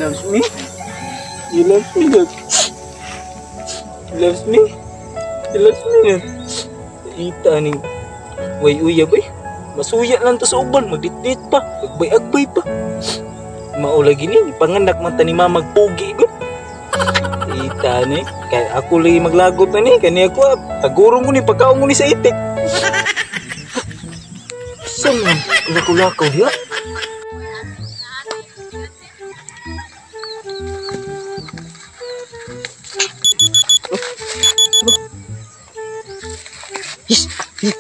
loves me? You love me, love. You loves me? You loves me, love. Ita ning way uya bay. Masuya lang to sa uban, magdit-dit pa, agbay-agbay pa. Mao lagi ni panganak man ta ni mama magpugi ko. Ita ni, kay ako lagi maglagot na ni, kani ako tagurong ko ni pagkaon ko ni sa itik. Saan man, lakaw-lakaw diya?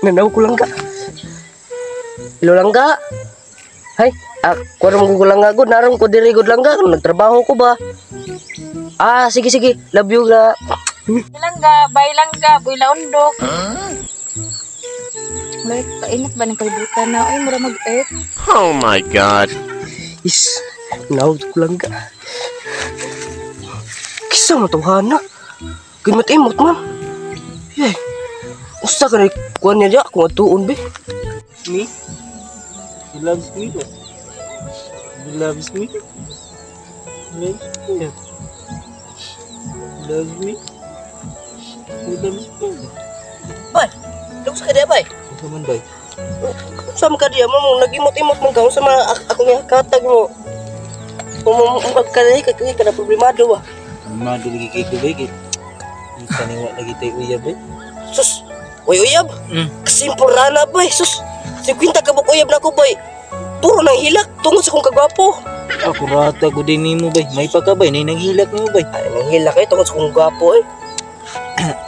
Nanaw ko lang ka. Hello lang ka. Hay, ako rin ko lang ka. Narong ko diri good lang ka. Nagtrabaho ko ba? Sige. Love you ga. Langga, bay langga, boy laundok. May kainit ba ng kalibutan na? Ay, mura mag-ek. Oh my God. Nanaw ko lang ka. Kisa mo tawhana. Kimot-imot man. Yay. Usa ka na ikuan niya diya kung atuon be. Me? He loves me. He loves me. He loves me. He loves me. Bay, lukos ka diya bay. Asa man bay? Sama ka diya mo nagimot-imot man ka sama ako nga katag mo. Kung magkalay ka na problemado ba. Mado lagi kay ko bay. Isa ni wa lagi tayo uya bay. Sus, uyab. Kasimpurana bay. Sus, 50 ka buk uyab na ko bay. Puro nang hilak tungod sa kong kagwapo. Ako rata ko din nimo bay. May pagkabay na nanghilak mo bay. Ay, nang hilak eh tungod sa kong gwapo eh.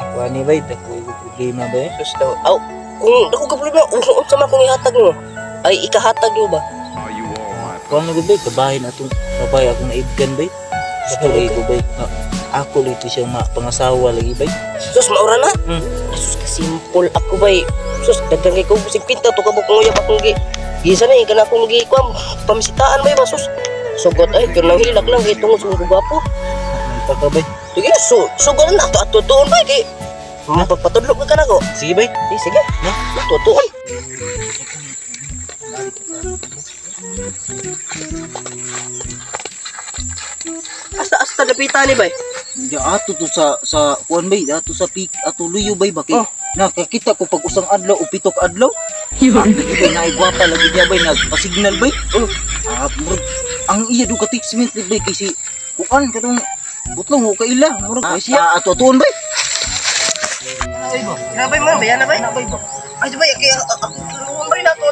Ako ani bay, dako problema bay. Sus daw. Kung dako ka problema, unsa man kong ihatag mo? Ay ikahatag mo ba? Kuan na bay, kabahin atong babay akong naibgan bay. Sa lagi ko bay. Ako lito siya pangasawa lagi bay. Sus, maura na? Sus, kasimpol ako bay. Sus, dagang ko 50 to kabuk nguyab akong gisa na ikan akong gikwam pamisitaan bay ba sus. Sugot ay kung nang hilak lang itong sa kong gwapo. May pagkabay. Sige, sugot na ato tuon bay kay. Napagpatudlog ka na ko. Sige bay. Sige. Na, tuon. Asta napita ni bay. Di ato to sa kuan bay, ato sa pik, ato luyo bay ba kay nakakita ko pag usang adlaw o pitok adlaw. Lagi bay naigwapa lagi dia bay nagpa-signal bay. Ang iya do ka text message bay kay si kuan katong butlong o kaila murag kay siya ato tuon bay. Ay ba? Nabay mo, bayan na bay? Nabay ba? Ay bay kay luwang bay na to.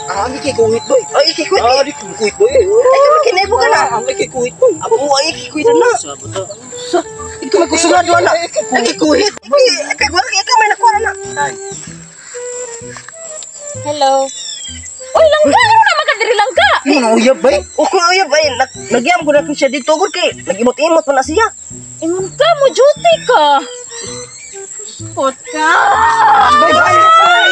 Ang ikikuhit boy. Ay ikikuhit. Di kuhit boy. Ay kinebo ka na. Ang ikikuhit boy. Abo ay ikikuhit na. Sa ito magkusunod na. Ikikuhit. Kay wala kay may nakuha na. Hello. Oy, langga, ano naman ka diri langga? Ano uyab bay? O kung uyab bay, nagyam ko na siya dito gud kay nagimot-imot pa na siya. Ingon ka mo duty ka. Spot ka. Bye.